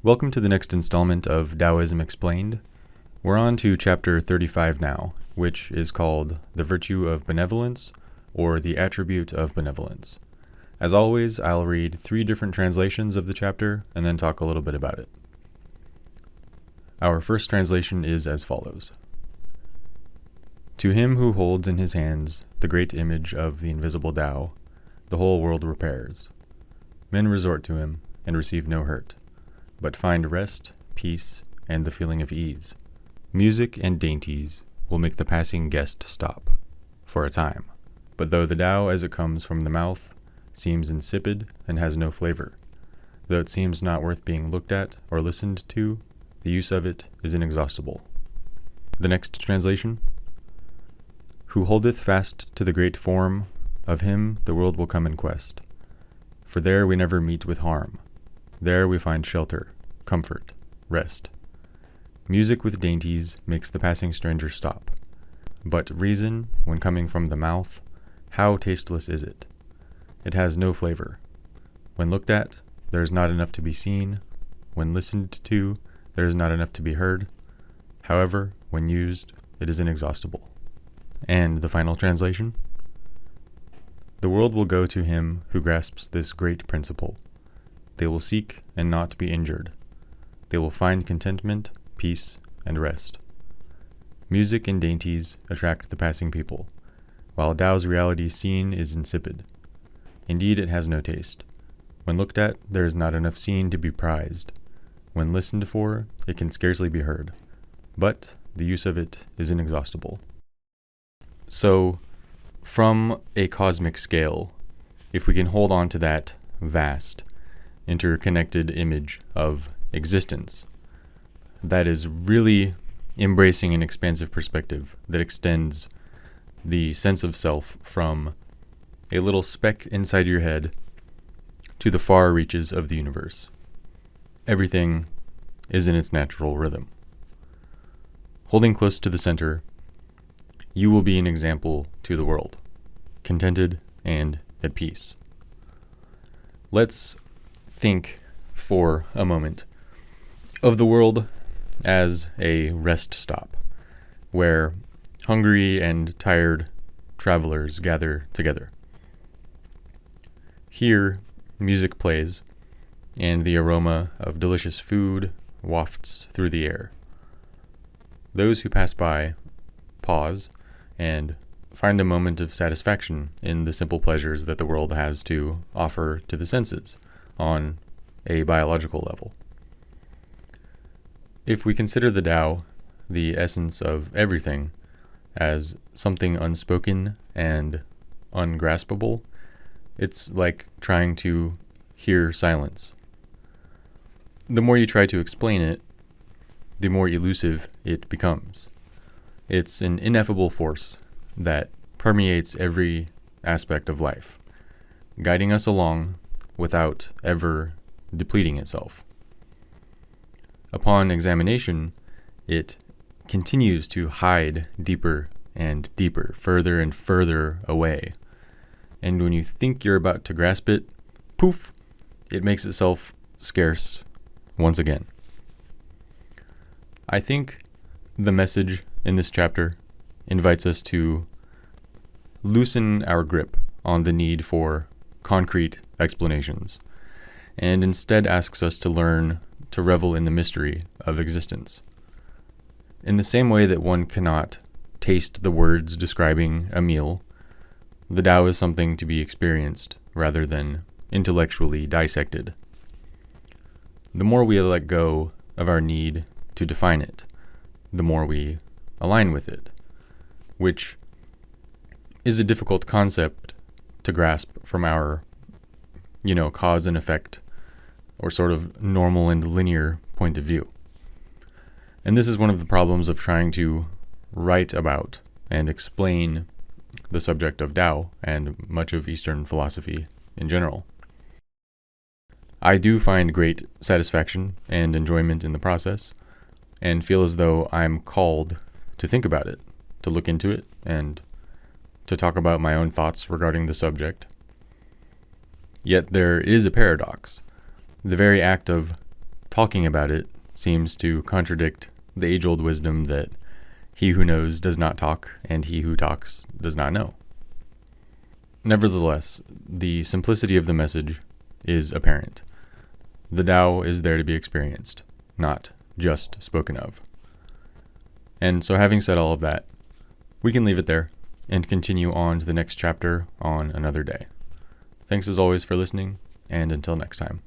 Welcome to the next installment of Taoism Explained. We're on to chapter 35 now, which is called The Virtue of Benevolence, or The Attribute of Benevolence. As always, I'll read 3 different translations of the chapter and then talk a little bit about it. Our first translation is as follows. To him who holds in his hands the great image of the invisible Tao, the whole world repairs. Men resort to him and receive no hurt, but find rest, peace, and the feeling of ease. Music and dainties will make the passing guest stop, for a time. But though the Tao as it comes from the mouth seems insipid and has no flavor, though it seems not worth being looked at or listened to, the use of it is inexhaustible. The next translation. Who holdeth fast to the great form, of him the world will come in quest. For there we never meet with harm. There we find shelter, comfort, rest. Music with dainties makes the passing stranger stop. But reason, when coming from the mouth, how tasteless is it? It has no flavor. When looked at, there is not enough to be seen. When listened to, there is not enough to be heard. However, when used, it is inexhaustible. And the final translation. The world will go to him who grasps this great principle. They will seek and not be injured. They will find contentment, peace, and rest. Music and dainties attract the passing people, while Tao's reality seen is insipid. Indeed, it has no taste. When looked at, there is not enough seen to be prized. When listened for, it can scarcely be heard. But the use of it is inexhaustible. So, from a cosmic scale, if we can hold on to that vast, interconnected image of existence, that is really embracing an expansive perspective that extends the sense of self from a little speck inside your head to the far reaches of the universe. Everything is in its natural rhythm. Holding close to the center, you will be an example to the world, contented and at peace. Let's think for a moment of the world as a rest stop, where hungry and tired travelers gather together. Here, music plays, and the aroma of delicious food wafts through the air. Those who pass by pause and find a moment of satisfaction in the simple pleasures that the world has to offer to the senses on a biological level. If we consider the Tao, the essence of everything, as something unspoken and ungraspable, it's like trying to hear silence. The more you try to explain it, the more elusive it becomes. It's an ineffable force that permeates every aspect of life, guiding us along without ever depleting itself. Upon examination, it continues to hide deeper and deeper, further and further away. And when you think you're about to grasp it, poof, it makes itself scarce once again. I think the message in this chapter invites us to loosen our grip on the need for concrete explanations, and instead asks us to learn to revel in the mystery of existence. In the same way that one cannot taste the words describing a meal, the Tao is something to be experienced rather than intellectually dissected. The more we let go of our need to define it, the more we align with it, which is a difficult concept to grasp from our, cause and effect, or sort of normal and linear point of view. And this is one of the problems of trying to write about and explain the subject of Tao and much of Eastern philosophy in general. I do find great satisfaction and enjoyment in the process, and feel as though I'm called to think about it, to look into it, and to talk about my own thoughts regarding the subject. Yet there is a paradox. The very act of talking about it seems to contradict the age-old wisdom that he who knows does not talk, and he who talks does not know. Nevertheless, the simplicity of the message is apparent. The Tao is there to be experienced, not just spoken of. And so having said all of that, we can leave it there and continue on to the next chapter on another day. Thanks as always for listening, and until next time.